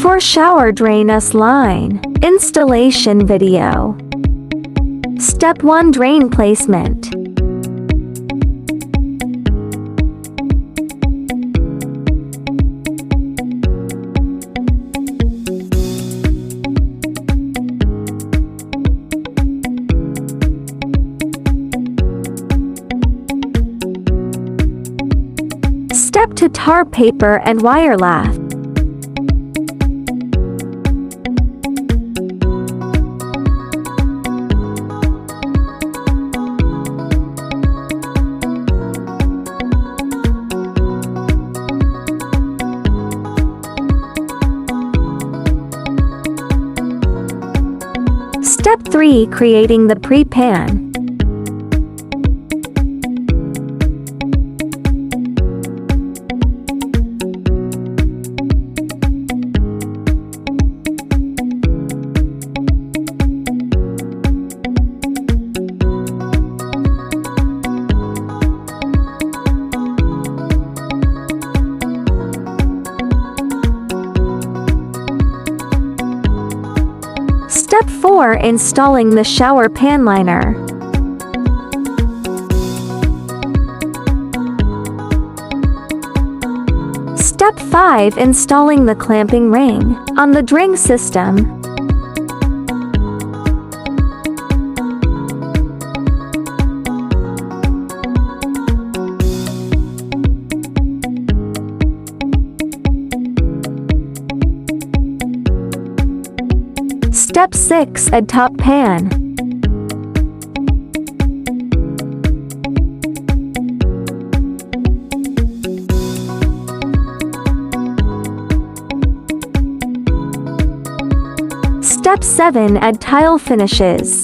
For shower drainless line installation video. Step 1, drain placement. Step 2, tar paper and wire lath. Step 3, creating the pre-pan. Step 4, installing the shower pan liner. Step 5, installing the clamping ring on the drain system. Step 6, add top pan. Step 7, add tile finishes.